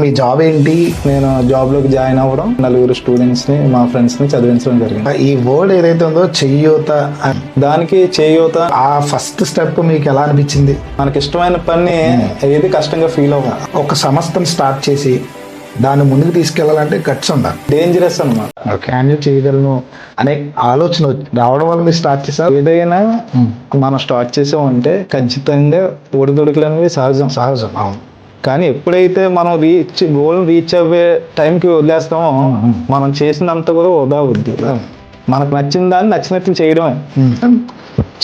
మీ job ఏంటి? నేను జాబ్లోకి join అవ్వడం, నలుగురు స్టూడెంట్స్ని మా ఫ్రెండ్స్ని చదివించడం జరిగింది. ఈ వర్డ్ ఏదైతే ఉందో చెయ్యూత, దానికి చేయూత. ఆ ఫస్ట్ స్టెప్ మీకు ఎలా అనిపించింది? మనకి ఇష్టమైన పని ఏది కష్టంగా ఫీల్ అవ్వం. ఒక సంస్థను స్టార్ట్ చేసి దాన్ని ముందుకు తీసుకెళ్లాలంటే గట్స్ ఉండాలి. డేంజరస్ అనమాట. క్యాన్ చేయగలను అనే ఆలోచన రావడం వల్ల మీరు స్టార్ట్ చేశారు. ఏదైనా మనం స్టార్ట్ చేసామంటే ఖచ్చితంగా ఒడిదుడుకులు అనేవి సహజం. అవును. కానీ ఎప్పుడైతే మనం గోల్ రీచ్ అవ్వే టైంకి వదిలేస్తామో మనం చేసినంత కూడా వృధా అవుద్ది. మనకు నచ్చిన దాన్ని నచ్చినట్లు చేయడమే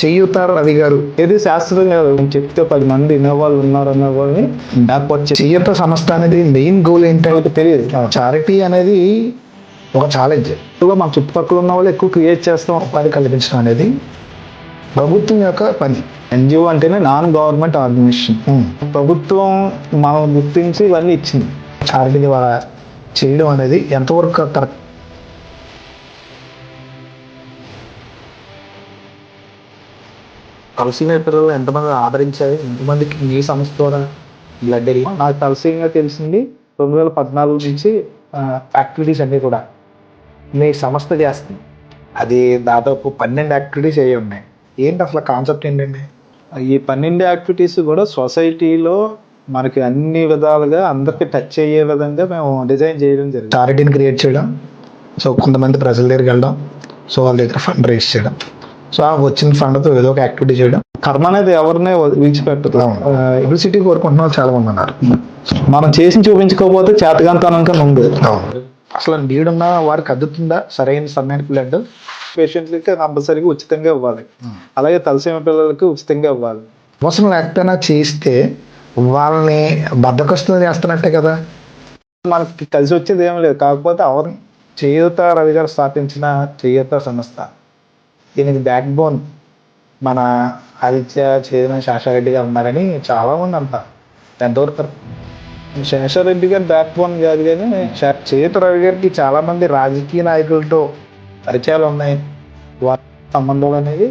చెయ్యూత. రవి గారు ఏది శాస్త్రం కాదు, చెప్తే 10 మంది వినేవాళ్ళు ఉన్నారు అనేవాళ్ళని లేకపోతే చెయ్యూత సంస్థ అనేది మెయిన్ గోల్ ఏంటంటే తెలియదు. చారిటీ అనేది ఒక ఛాలెంజ్. ఎక్కువగా మన చుట్టుపక్కల ఉన్న వాళ్ళు ఎక్కువ క్రియేట్ చేస్తాం. పని కల్పించడం అనేది ప్రభుత్వం యొక్క పని. ఎన్జిఓ అంటేనే నాన్ గవర్నమెంట్ ఆర్గనైజేషన్. ప్రభుత్వం మనం గుర్తించి ఇవన్నీ ఇచ్చింది. చారిటీ చేయడం అనేది ఎంతవరకు కరెక్ట్? తలసీమియా పిల్లలు ఎంతమంది ఆదరించారు? ఎంతమందికి ఈ సంస్థ ద్వారా బ్లడ్ వెళ్ళి? నాకు తలసీగా తెలిసింది 2014 నుంచి యాక్టివిటీస్ అన్నీ కూడా మీ సంస్థ చేస్తుంది. అది దాదాపు 12 యాక్టివిటీస్ అయ్యి ఉన్నాయి. ఏంటి అసలు కాన్సెప్ట్ ఏంటండి? ఈ 12 యాక్టివిటీస్ కూడా సొసైటీలో మనకి అన్ని విధాలుగా అందరికి టచ్ అయ్యే విధంగా మేము డిజైన్ చేయడం జరిగింది. చారిటీని క్రియేట్ చేయడం, సో కొంతమంది ప్రజల దగ్గరికి వెళ్ళడం, సో వాళ్ళ దగ్గర ఫండ్ రేస్ చేయడం, సో ఆ వచ్చిన ఫండ్తో ఏదో ఒక యాక్టివిటీ చేయడం. కర్మ అనేది ఎవరినే విడిచిపెట్టదు. ఎబిలిసిటీ కోరుకుంటున్న వాళ్ళు చాలా మంది ఉన్నారు. మనం చేసి చూపించుకోకపోతే చేతకాంతనంగా ఉంది. అసలు నీడున్న వారికి అందుతుందా సరైన సమయానికి బ్లడ్? పేషెంట్లకి కంపల్సరీగా ఉచితంగా ఇవ్వాలి. అలాగే తలసీమ పిల్లలకి ఉచితంగా ఇవ్వాలి. అవసరం లేకపోయినా చేస్తే వాళ్ళని బద్దకస్తులు చేస్తున్నట్టే కదా. మనకి కలిసి వచ్చేది ఏం లేదు. కాకపోతే చేయూత రవి గారు స్థాపించిన చేయూత సంస్థ, దీనికి బ్యాక్ బోన్ మన ఆదిత్య చైర్మన్ శేషారెడ్డి గారు ఉన్నారని చాలా మంది అంటారు. ఎంతవరకు శేషారెడ్డి గారు బ్యాక్ బోన్ కాదు, కానీ చేయూత రవి గారికి చాలా మంది రాజకీయ నాయకులతో పరిచయాలు ఉన్నాయి. వారి సంబంధాలు అనేది